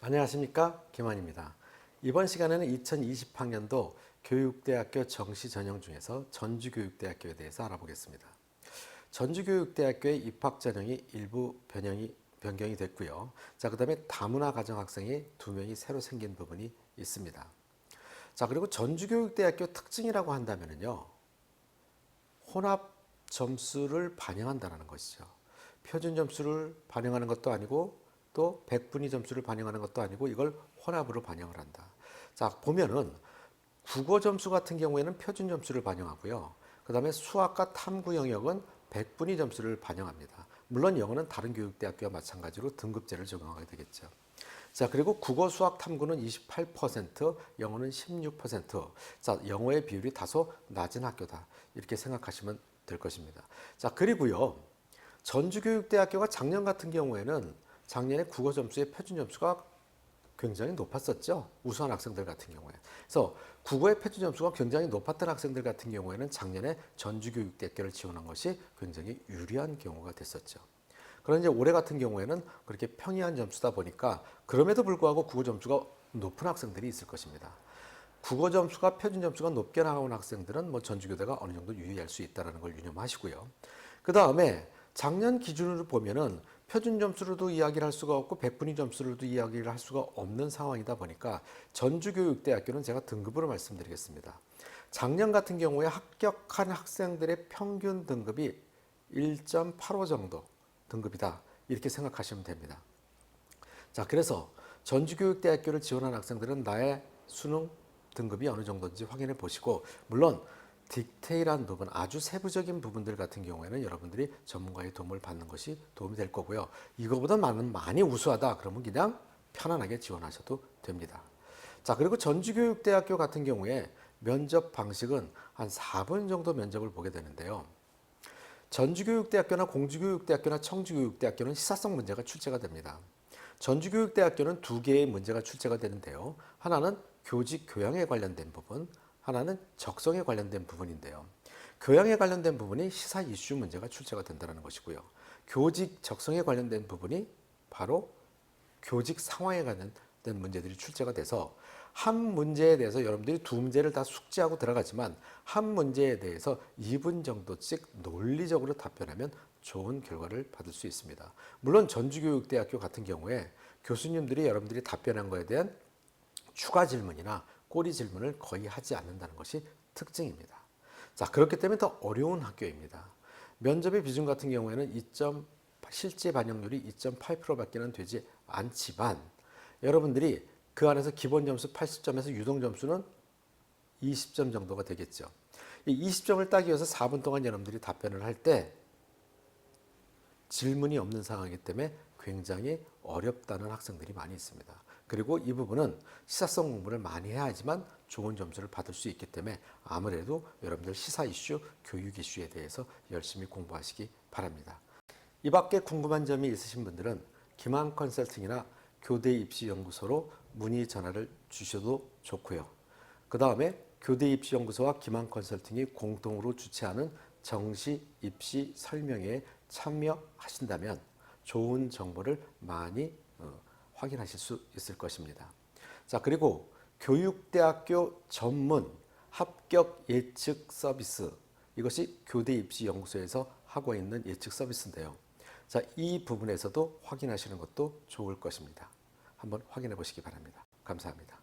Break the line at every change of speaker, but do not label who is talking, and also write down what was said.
안녕하십니까, 김환입니다. 이번 시간에는 2020학년도 교육대학교 정시 전형 중에서 전주교육대학교에 대해서 알아보겠습니다. 전주교육대학교의 입학 전형이 일부 변경이 됐고요. 그 다음에 다문화 가정 학생이 2명이 새로 생긴 부분이 있습니다. 그리고 전주교육대학교 특징이라고 한다면요, 혼합 점수를 반영한다는 것이죠. 표준 점수를 반영하는 것도 아니고 또 백분위 점수를 반영하는 것도 아니고 이걸 혼합으로 반영을 한다. 보면은 국어 점수 같은 경우에는 표준 점수를 반영하고요. 그 다음에 수학과 탐구 영역은 백분위 점수를 반영합니다. 물론 영어는 다른 교육대학교와 마찬가지로 등급제를 적용하게 되겠죠. 그리고 국어, 수학, 탐구는 28%, 영어는 16%. 영어의 비율이 다소 낮은 학교다. 이렇게 생각하시면 될 것입니다. 그리고요, 전주교육대학교가 작년 같은 경우에는 작년에 국어 점수의 표준 점수가 굉장히 높았었죠. 우수한 학생들 같은 경우에. 그래서 국어의 표준 점수가 굉장히 높았던 학생들 같은 경우에는 작년에 전주교육대학교를 지원한 것이 굉장히 유리한 경우가 됐었죠. 그런데 올해 같은 경우에는 그렇게 평이한 점수다 보니까 그럼에도 불구하고 국어 점수가 높은 학생들이 있을 것입니다. 국어 점수가 표준 점수가 높게 나온 학생들은 전주교대가 어느 정도 유의할 수 있다는 걸 유념하시고요. 그 다음에 작년 기준으로 보면은 표준 점수로도 이야기를 할 수가 없고 백분위 점수로도 이야기를 할 수가 없는 상황이다 보니까 전주교육대학교는 제가 등급으로 말씀드리겠습니다. 작년 같은 경우에 합격한 학생들의 평균 등급이 1.85 정도 등급이다. 이렇게 생각하시면 됩니다. 그래서 전주교육대학교를 지원한 학생들은 나의 수능 등급이 어느 정도인지 확인해 보시고, 물론 디테일한 부분, 아주 세부적인 부분들 같은 경우에는 여러분들이 전문가의 도움을 받는 것이 도움이 될 거고요. 이거보다 많이 우수하다 그러면 그냥 편안하게 지원하셔도 됩니다. 그리고 전주교육대학교 같은 경우에 면접 방식은 한 4분 정도 면접을 보게 되는데요. 전주교육대학교나 공주교육대학교나 청주교육대학교는 시사성 문제가 출제가 됩니다. 전주교육대학교는 2개의 문제가 출제가 되는데요. 하나는 교직 교양에 관련된 부분, 하나는 적성에 관련된 부분인데요. 교양에 관련된 부분이 시사 이슈 문제가 출제가 된다는 것이고요. 교직 적성에 관련된 부분이 바로 교직 상황에 관련된 문제들이 출제가 돼서 한 문제에 대해서 여러분들이 2문제를 다 숙지하고 들어가지만 한 문제에 대해서 2분 정도씩 논리적으로 답변하면 좋은 결과를 받을 수 있습니다. 물론 전주교육대학교 같은 경우에 교수님들이 여러분들이 답변한 거에 대한 추가 질문이나 꼬리 질문을 거의 하지 않는다는 것이 특징입니다. 그렇기 때문에 더 어려운 학교입니다. 면접의 비중 같은 경우에는 실제 반영률이 2.8%밖에는 되지 않지만 여러분들이 그 안에서 기본 점수 80점에서 유동 점수는 20점 정도가 되겠죠. 이 20점을 따기 위해서 4분 동안 여러분들이 답변을 할 때 질문이 없는 상황이기 때문에 굉장히 어렵다는 학생들이 많이 있습니다. 그리고 이 부분은 시사성 공부를 많이 해야 하지만 좋은 점수를 받을 수 있기 때문에 아무래도 여러분들 시사 이슈, 교육 이슈에 대해서 열심히 공부하시기 바랍니다. 이 밖에 궁금한 점이 있으신 분들은 김한 컨설팅이나 교대 입시 연구소로 문의 전화를 주셔도 좋고요. 그 다음에 교대 입시 연구소와 김한 컨설팅이 공동으로 주최하는 정시 입시 설명회에 참여하신다면 좋은 정보를 많이 확인하실 수 있을 것입니다. 그리고 교육대학교 전문 합격 예측 서비스, 이것이 교대 입시 연구소에서 하고 있는 예측 서비스인데요. 이 부분에서도 확인하시는 것도 좋을 것입니다. 한번 확인해 보시기 바랍니다. 감사합니다.